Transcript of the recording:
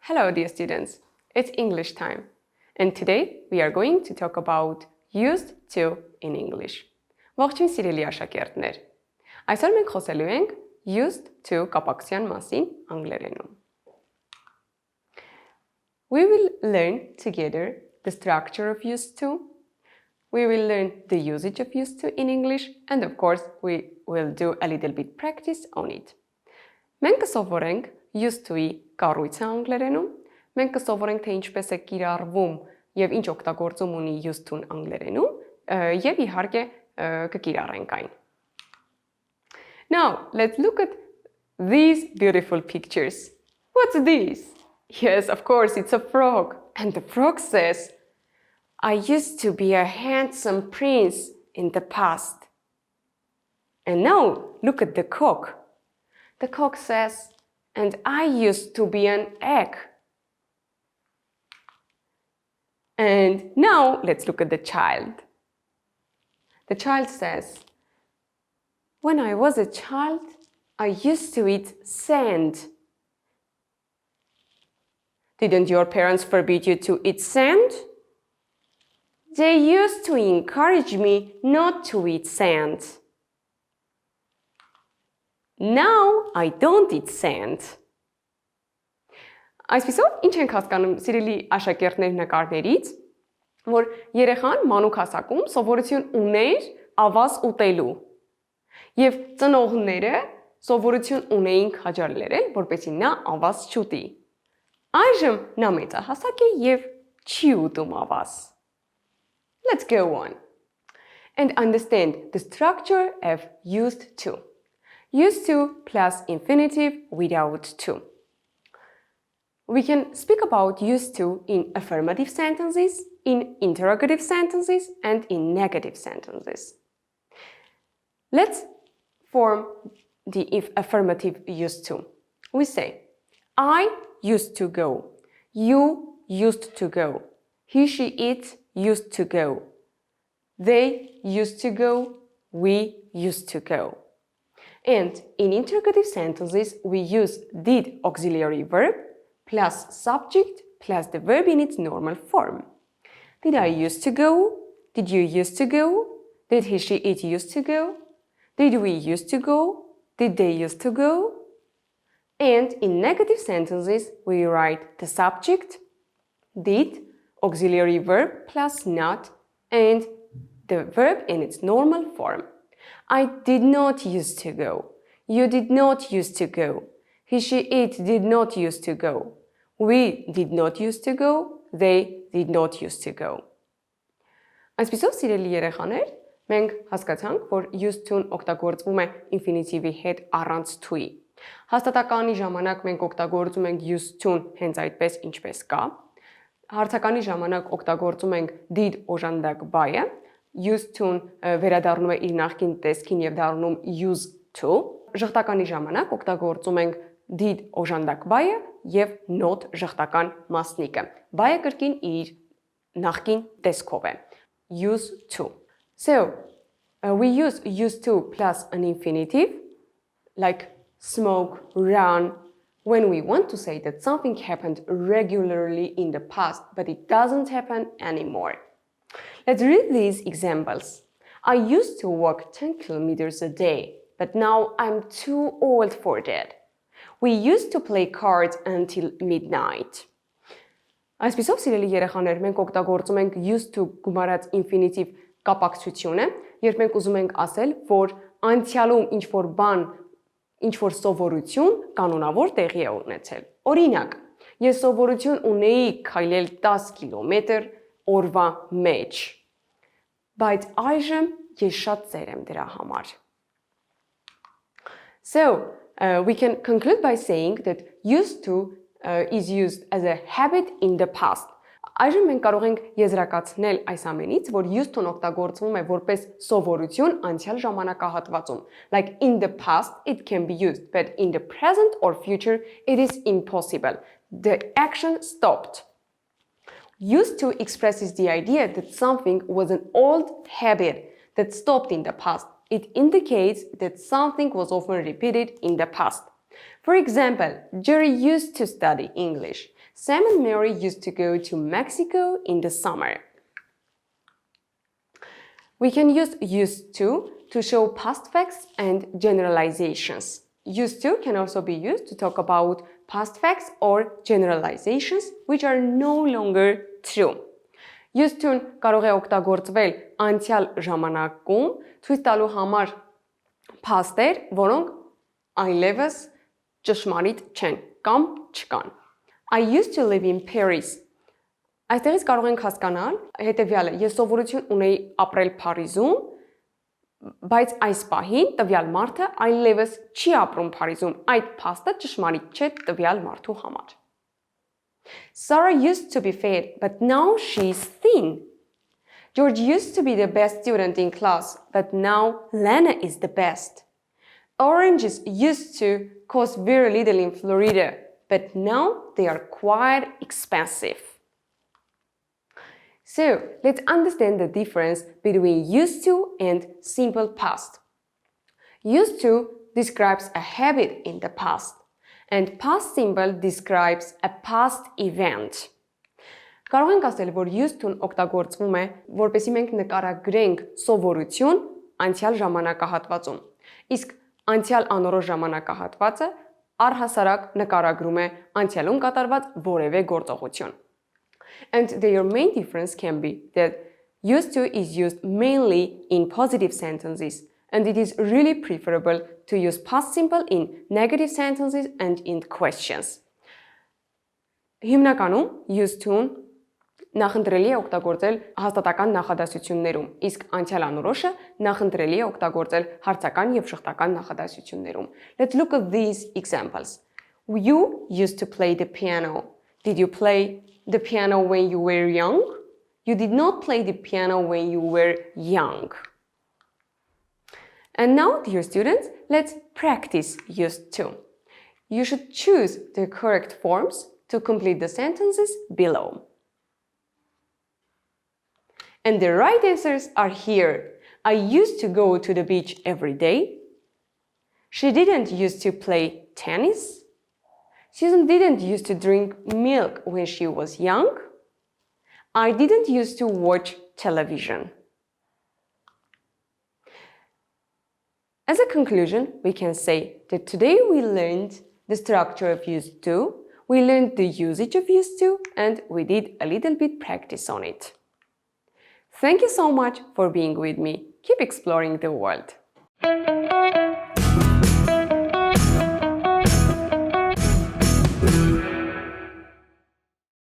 Hello dear students, it's English time and today we are going to talk about used to in English. Ողջույն սիրելի աշակերտներ։ Այսօր մենք խոսելու ենք used to կապակցության մասին անգլերենում։ We will learn together the structure of used to. We will learn the usage of used to in English and of course we will do a little bit practice on it. Մենք կսովորենք used to-ի կառույցը անգլերենում, մենք կսովորենք թե ինչպես է կիրառվում եւ ինչ օգտագործում ունի used to-ն անգլերենում եւ իհարկե կկիրառենք այն։ Now, let's look at these beautiful pictures. What's this? Yes, of course, it's a frog. And the frog says, I used to be a handsome prince in the past. And now, look at the cock. The cock says, and I used to be an egg. And now, let's look at the child. The child says, when I was a child, I used to eat sand. Didn't your parents forbid you to eat sand? They used to encourage me not to eat sand. Now I don't eat sand. Այսպիսով ինչ ենք հասկանում սիրելի աշակերտներ նկարներից, որ երեխան մանուկ հասակում սովորություն ուներ ավազ ուտելու եւ ծնողները սովորություն ունեին քաջալերել, որպեսզի նա ավազ չուտի։ Այժմ նա մեծահասակ է եւ չի ուտում ավազ։ Let's go on and understand the structure of used to. Used to plus infinitive without to. We can speak about used to in affirmative sentences, in interrogative sentences, and in negative sentences. Let's form the affirmative used to. We say, I used to go. You used to go. He, she, it used to go. They used to go. We used to go. And in interrogative sentences, we use did auxiliary verb plus subject plus the verb in its normal form. Did I used to go? Did you used to go? Did he, she, it used to go? Did we used to go? Did they used to go? And in negative sentences, we write the subject, did, auxiliary verb plus not, and the verb in its normal form. I did not used to go. You did not used to go. He, she, it did not used to go. We did not used to go. They did not used to go. Այսպիսով սիրելի երեխաներ, մենք հասկացանք, որ used to-ն օգտագործվում է ինֆինիտիվի հետ առանց to-ի։ Հաստատականի ժամանակ մենք օգտագործում ենք used to-ն հենց այդպես ինչպես կա։ Հարցականի ժամանակ օգտագործում ենք did օժանդակ բայը, used to-ն վերադառնում է իր նախկին տեսքին եւ դառնում used to։ Ժխտականի ժամանակ օգտագործում ենք did օժանդակ բայը եւ not ժխտական մասնիկը։ Բայը կրկին իր նախկին տեսքով է used to. So, we use used to plus an infinitive like smoke, run when we want to say that something happened regularly in the past but it doesn't happen anymore. Let's read these examples. I used to walk 10 kilometers a day, but now I'm too old for that. We used to play cards until midnight. Այսպիսով սիրելի երեխաներ, մենք օգտագործում ենք used to գումարած infinitive կապակցությունը, երբ մենք ուզում ենք ասել, որ անցյալում ինչ-որ բան, ինչ-որ սովորություն կանոնավոր տեղի է ունեցել։ Օրինակ, ես սովորություն ունեի քայլել 10 կիլոմետր օրվա մեջ, բայց այժմ ես շատ ծեր եմ դրա համար։ So, we can conclude by saying that used to is used as a habit in the past. Այժմ մենք կարող ենք եզրակացնել այս ամենից, որ used to-ն օգտագործվում է որպես սովորություն անցյալ ժամանակահատվածում. Like in the past it can be used, but in the present or future it is impossible. The action stopped. Used to expresses the idea that something was an old habit that stopped in the past. It indicates that something was often repeated in the past. For example, Jerry used to study English. Sam and Mary used to go to Mexico in the summer. We can use used to show past facts and generalizations. Used to can also be used to talk about past facts or generalizations which are no longer true. Used to-ն կարող է օգտագործվել անցյալ ժամանակում ցույց տալու համար փաստեր, որոնք այլևս ճշմարիտ չեն կամ չկան. I used to live in Paris. Այստեղից կարող ենք հասկանալ հետևյալը. Ես սովորություն ունեի ապրել Փարիզում, բայց այս պահին տվյալ մարդը այլևս չի ապրում Փարիզում։ Այդ փաստը ճշմարիտ չէ տվյալ մարդու համար. Sarah used to be fair, but now she's thin. George used to be the best student in class, but now Lena is the best. Oranges used to cost very little in Florida, but now they are quite expensive. So, let's understand the difference between used to and simple past. Used to describes a habit in the past, and past simple describes a past event. Կարող ենք ասել, որ used to-ն օգտագործվում է, որպեսզի մենք նկարագրենք սովորություն անցյալ ժամանակահատվածում, իսկ անցյալ անորոշ ժամանակահատվածը առհասարակ նկարագրում է անցյալում կատարված որևէ գործողություն. And their main difference can be that used to is used mainly in positive sentences, and it is really preferable to use past simple in negative sentences and in questions. Հիմնականում used to-ն նախընտրելի է օգտագործել հաստատական նախադասություններում, իսկ անցյալ անորոշը նախընտրելի է օգտագործել հարցական եւ շղթական նախադասություններում. Let's look at these examples. You used to play the piano. Did you play the piano when you were young? You did not play the piano when you were young. And now, dear students, let's practice used to. You should choose the correct forms to complete the sentences below. And the right answers are here. I used to go to the beach every day. She didn't used to play tennis. Susan didn't used to drink milk when she was young. I didn't used to watch television. As a conclusion, we can say that today we learned the structure of used to, we learned the usage of used to, and we did a little bit practice on it. Thank you so much for being with me. Keep exploring the world.